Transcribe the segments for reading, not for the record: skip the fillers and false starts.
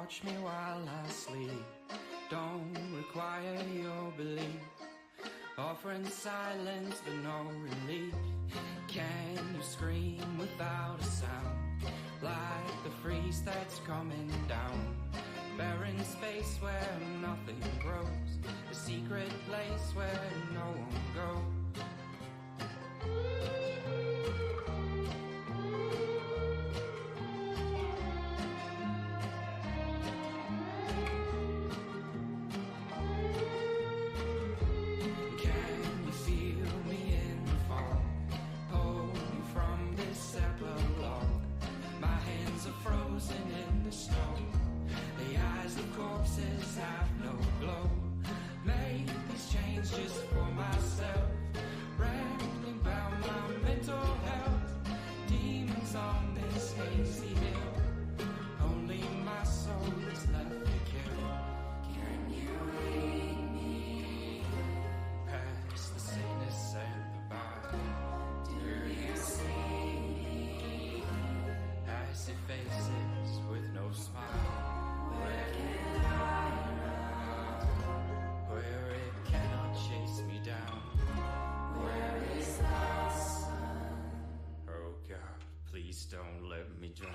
watch me while I sleep. Don't require your belief. Offering silence but no relief. Can you scream without a sound? Like the freeze that's coming down. Barren space where nothing grows. A secret place where no one goes. Faces with no smile. Where can I run? Where it cannot chase me down. Where is the sun? Oh God, please don't let me drown.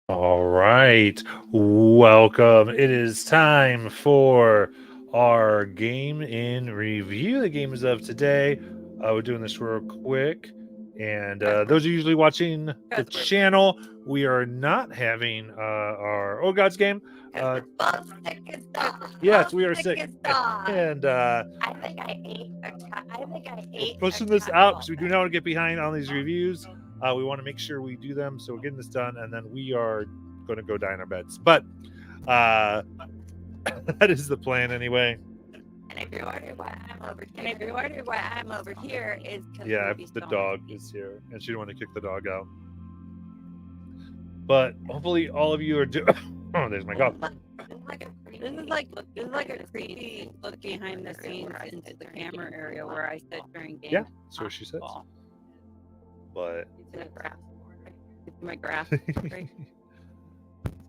All right, welcome. It is time for our game in review. The game is of today. We're doing this real quick. And those are usually watching the channel. We are not having our Oh Gods game. Yes, we are sick. And I think I ate. Pushing this out because we do not want to get behind on these reviews. We want to make sure we do them, so we're getting this done, and then we are going to go die in our beds. But that is the plan anyway. And if you're wondering why I'm over here, is because yeah, the dog is here, and she didn't want to kick the dog out. But hopefully, all of you are doing. Oh, there's my dog. This is like a creepy look behind the scenes into the camera area where I sit during games. Yeah, that's where she sits. But it's my grass.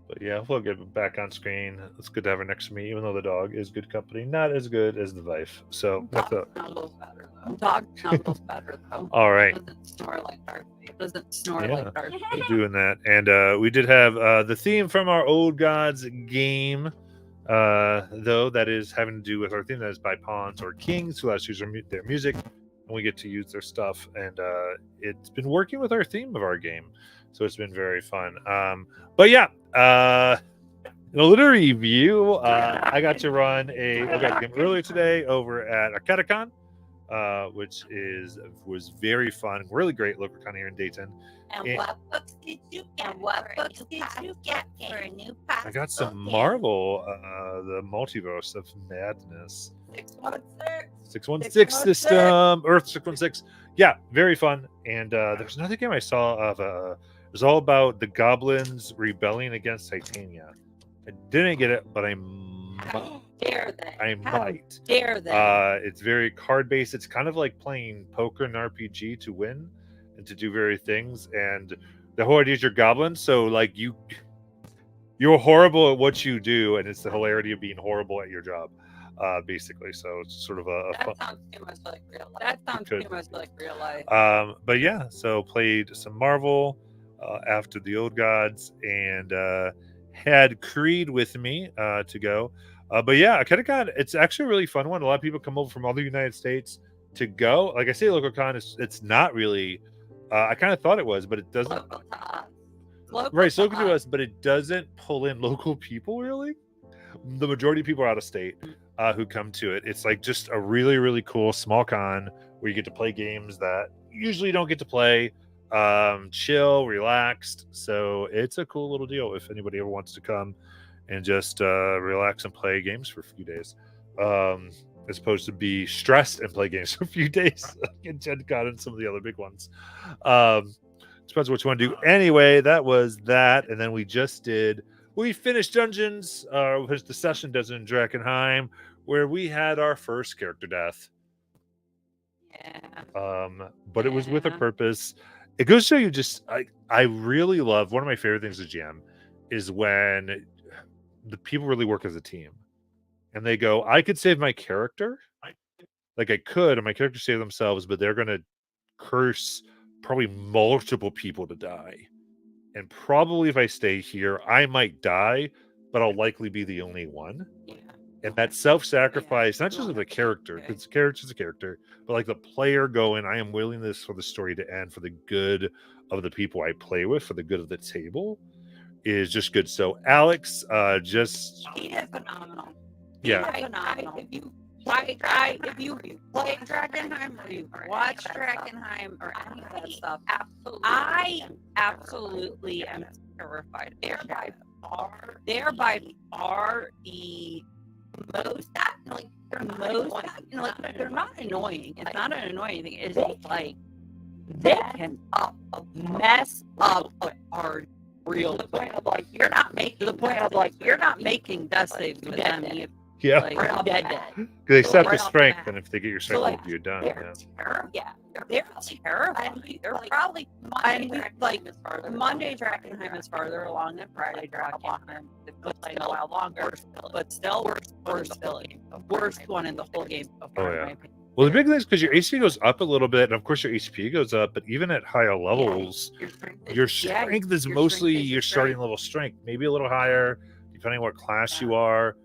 But yeah, we'll get it back on screen. It's good to have her next to me, even though the dog is good company. Not as good as the wife. So Dog sounds better though. All right. It doesn't snore like Darth Vader. Doing that. And we did have the theme from our Old Gods game, though, that is having to do with our theme that is by Pawns or Kings, who lets us use their music, and we get to use their stuff. And it's been working with our theme of our game. So it's been very fun. But yeah, in a little review, I got to run a Old Gods game earlier today over at Arcadicon. which was very fun, really great LocoCon here in Dayton. And what books did you get? For a new pass? I got some book? Marvel, the Multiverse of Madness. 616. 616 system, Earth 616. Yeah, very fun. And there's another game I saw of it was all about the goblins rebelling against Titania. I didn't get it, but I Dare they? might. Dare they? It's very card based. It's kind of like playing poker and RPG to win and to do various things. And the whole idea is you're goblins, so like you're horrible at what you do, and it's the hilarity of being horrible at your job. Basically, so it's sort of a fun. That sounds too much like real life. That sounds could too much like real life. But yeah, so played some Marvel after the Old Gods, and had Creed with me to go. But yeah, I kind of got it's actually a really fun one. A lot of people come over from all the United States to go. Like I say, LocoCon it's not really. I kind of thought it was, but it doesn't. Local to us. Right, so local to us, but it doesn't pull in local people really. The majority of people are out of state who come to it. It's like just a really, really cool small con where you get to play games that you usually don't get to play. Chill, relaxed. So it's a cool little deal if anybody ever wants to come and just relax and play games for a few days. As opposed to be stressed and play games for a few days in Gen Con and some of the other big ones. Depends what you want to do. Anyway, that was that. And then we finished Dungeons, the session Dungeons in Drakkenheim, where we had our first character death. Yeah. But it was with a purpose. It goes to show you I really love, one of my favorite things to GM is when the people really work as a team. And they go, I could save my character. Like I could, and my character save themselves, but they're going to curse probably multiple people to die. And probably if I stay here, I might die, but I'll likely be the only one. Yeah. And that self-sacrifice, not just of the character, because the character's a character, but like the player going, I am willing this for the story to end, for the good of the people I play with, for the good of the table, is just good. So Alex, He is phenomenal. Yeah. If you play Drakkenheim or you watch Drakkenheim or any of that stuff, I absolutely am terrified. They're by far the most, they're not annoying. It's not an annoying thing. It's like they can mess up our real. The point of like you're not making death saves with them. Yeah. Like dead. They set the right off the strength, bat. and if they get your strength, you're done. They're Yeah. terrifying. They're probably Monday Drakkenheim is farther along than Friday Drakkenheim. They've played a while longer, but still the worst one in the whole game. Oh, yeah. Well, the big thing is because your AC goes up a little bit, and of course your HP goes up, but even at higher levels, your strength is mostly your starting level strength, maybe a little higher, depending on what class you are.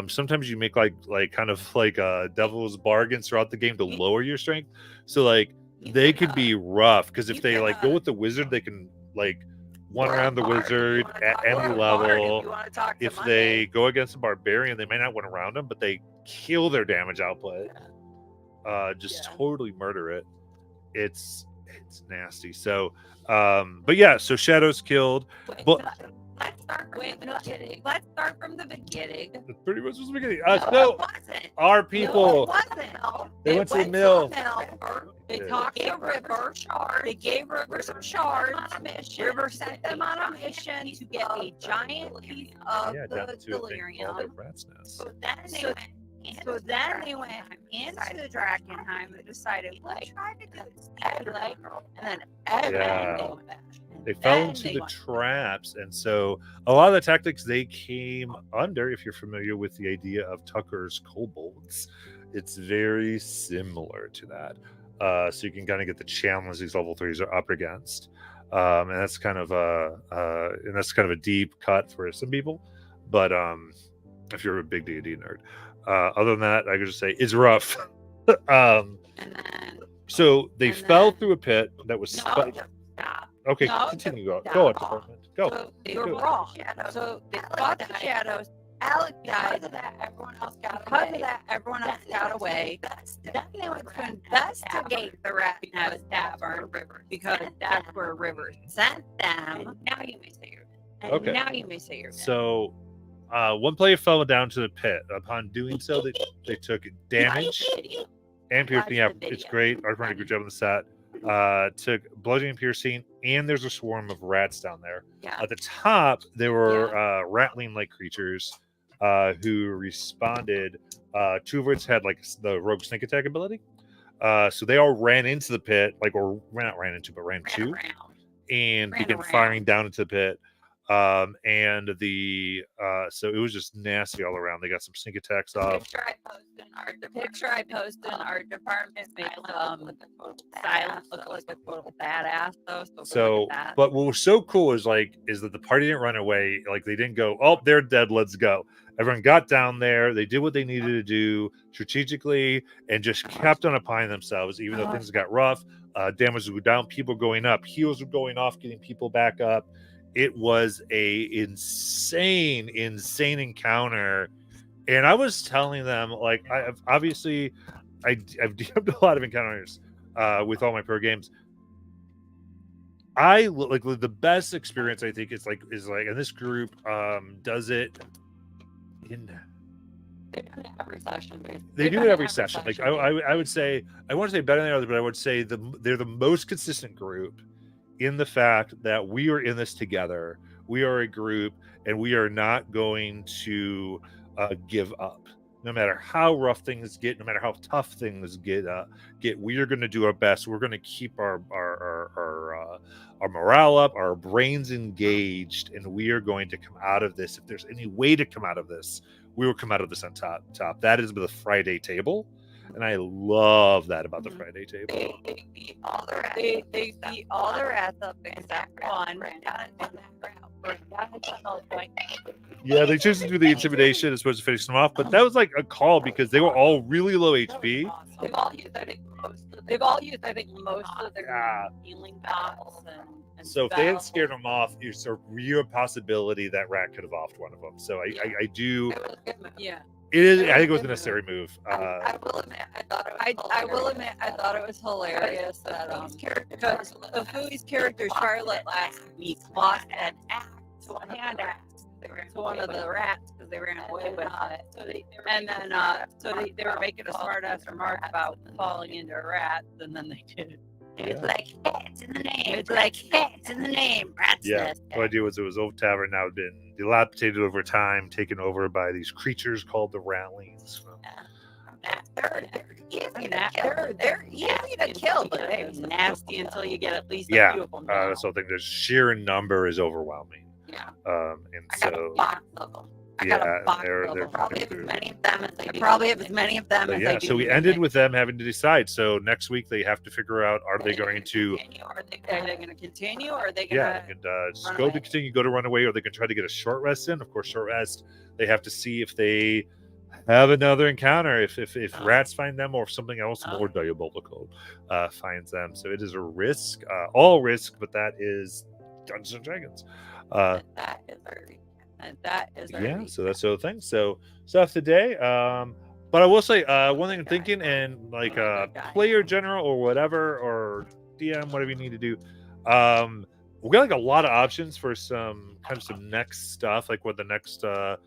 Sometimes you make like kind of like devil's bargains throughout the game to lower your strength. So like they could be rough because if they like go with the wizard, they can like one around the wizard at any level. If they go against a barbarian, they might not win around them, but they kill their damage output. Totally murder it. It's nasty. So but yeah, so Shadow's killed. But Let's start from the beginning. That's pretty much the beginning. It wasn't. Our people. No, it wasn't. They went to the mill. They Yeah. talked to River Shard. They gave River some shards on a mission. River sent them on a mission to get a giant piece of Yeah, the down to a thing called delirium. the rat's nest. So then they went into Drakkenheim and decided, let's try to do this. And then everything went back. They fell Then into they the went. traps, and so a lot of the tactics they came under, if you're familiar with the idea of Tucker's kobolds, it's very similar to that. So you can kind of get the challenge these level 3s are up against, and that's kind of a deep cut for some people. But if you're a big D&D nerd, other than that, I could just say it's rough. And then, So they and fell then- through a pit that was no, spiked. just stop. Okay, No, continue. Go no. on. Go. So they were Good. raw. So they fought the shadows. Alec died. Because of that, everyone else got Because away. of that, everyone else got away. Then they would To investigate the Rat Nest Tavern because that's where Rivers sent them. Now you may say your. And Okay. now you may say your So, one player fell down to the pit. Upon doing so, they took damage and piercing. Yeah, it's great. Art did a good job on the set. Took bludgeoning, piercing, and there's a swarm of rats down there. Yeah. At the top, there were rattling-like creatures who responded. Two of which had like the rogue snake attack ability. So they all ran into the pit, ran to, and began firing down into the pit. And so it was just nasty all around. They got some sneak attacks off. The picture I posted in our department makes Silence look like a total badass though. So, look at that. but what was so cool is that the party didn't run away. Like they didn't go, oh, they're dead, let's go. Everyone got down there. They did what they needed to do strategically and just kept on applying themselves, even though things got rough. Damage would go down, people going up, heals were going off, getting people back up. It was a insane encounter. And I was telling them, like, I've DM'd a lot of encounters with all my pro games. I like the best experience I think is like, and this group does it in. They do it every session. They do it every session. Like I would say, I want to say better than others, but I would say they're the most consistent group in the fact that we are in this together. We are a group, and we are not going to give up. No matter how rough things get, no matter how tough things get, we are going to do our best. We're going to keep our morale up, our brains engaged, and we are going to come out of this. If there's any way to come out of this, we will come out of this on top. That is the Friday table. And I love that about the Friday table. They beat all the rats. They beat all the rats up except one. Yeah, they chose to do the intimidation as opposed to finishing them off, but that was like a call because they were all really low HP. They've all used, I think, most of their healing battles and So if they had spells. scared them off, there's a real possibility that rat could have offed one of them. So I do. it was a good move. Yeah. It is. I think it was a necessary move. I will admit, I thought it was I will admit I thought it was hilarious that because the Fooey's character Charlotte last week lost an axe, a hand axe, to one of the rats because they ran away with it. And then they were making a smart ass remark about falling into rats, and then they did. It's like it's in the name. It's like it's in the name, rats Yeah. nest. What I do was it was Old Tavern now been dilapidated over time, taken over by these creatures called the Ratlings. They're easy to kill, but they're nasty until you get at least a Yeah, few of them. that's the whole thing. The sheer number is overwhelming. Yeah. And I got a so box of them. I yeah, got a box they're of them. Probably as they're- many of them as they do. Probably have as many of them But as yeah, they do. so we ended with them having to decide. So next week they have to figure out: are they going to, Continue, or they Are they gonna- going to continue, or are they going yeah, to? and just run go away? to continue, go to run away, or they can try to get a short rest in. Of course, short rest. They have to see if they have another encounter, if rats find them, or if something else more diabolical finds them. So it is a risk, all risk, but that is Dungeons and Dragons. that is very. And that is Yeah, so that's the other thing. So stuff today. But I will say one thing I'm thinking, and like player general or whatever, or DM, whatever you need to do. We got like a lot of options for some next stuff, like what the next kind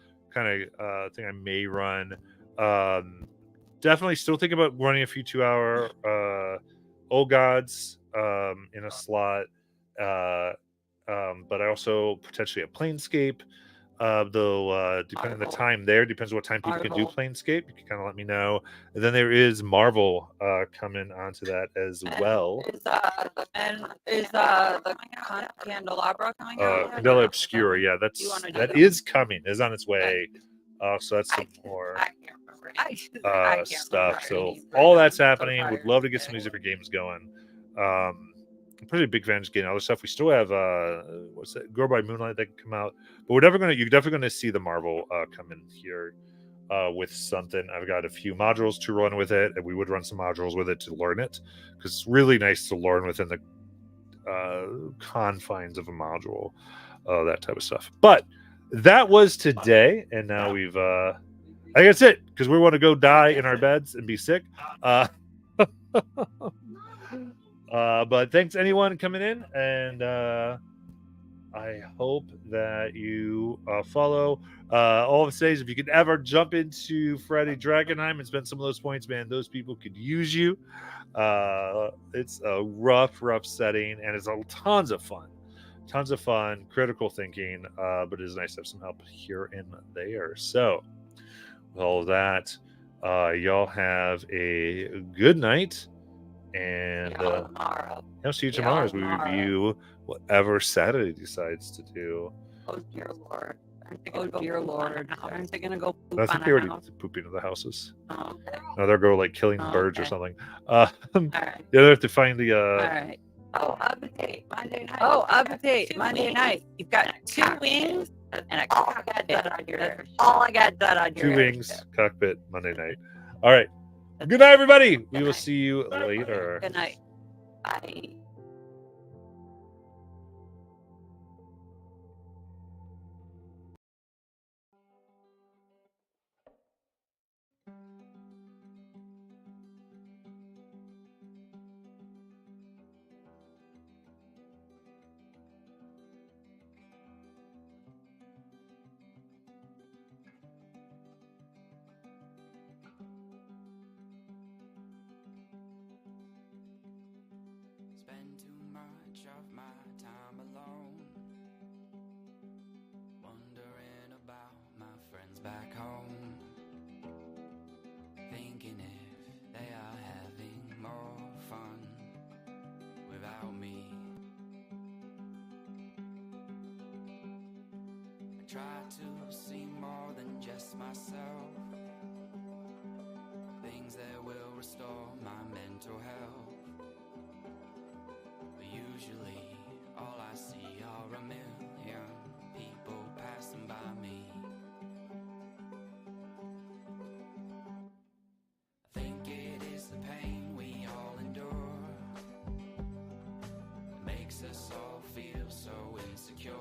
of thing I may run. Definitely still thinking about running a few 2-hour Old Gods in a slot. But I also potentially a Planescape. Though depending on the time there, depends on what time people can do Marvel. Planescape. You can kind of let me know. And then there is Marvel coming onto that as well. Is the Candelabra coming out? yet? Candela Obscura, yeah, You wanna do that that? is coming, is on its way. So that's some more I can't remember. I can't stuff. remember So any all right that's now. I'm so happening. Would tired. love to get some music for games going. I'm pretty big fan of just getting other stuff. We still have what's that? Go by Moonlight that can come out, but you're definitely gonna see the Marvel come in here with something. I've got a few modules to run with it, and we would run some modules with it to learn it because it's really nice to learn within the confines of a module, that type of stuff. But that was today, and now we've I think that's it because we want to go die in our beds and be sick. But thanks anyone coming in, and I hope that you follow all of today's. If you could ever jump into Freddy Dragonheim and spend some of those points, man, those people could use you. It's a rough setting, and it's tons of fun, critical thinking, but it is nice to have some help here and there. So, with all of that, y'all have a good night, and tomorrow. I'll see you tomorrow as we review whatever Saturday decides to do. Oh dear Lord. Aren't they gonna go poop I think on they a already house? pooping in the houses. Oh, okay. No, they'll go like killing Oh, birds or okay. something. All right. Yeah, they have to find the All right. Oh, update Monday night. Oh, You've got update 2 Monday wings night. You've got 2 wings and and a all I got cockpit. done on your That's all I got done on your 2 airship. wings cockpit Monday night. All right. Good night, everybody. We will night. see you later. Good night. Bye. Spend too much of my time alone, wondering about my friends back home, thinking if they are having more fun without me. I try to see more than just myself, things that will restore my mental health. Usually, all I see are a million people passing by me. I think it is the pain we all endure, makes us all feel so insecure.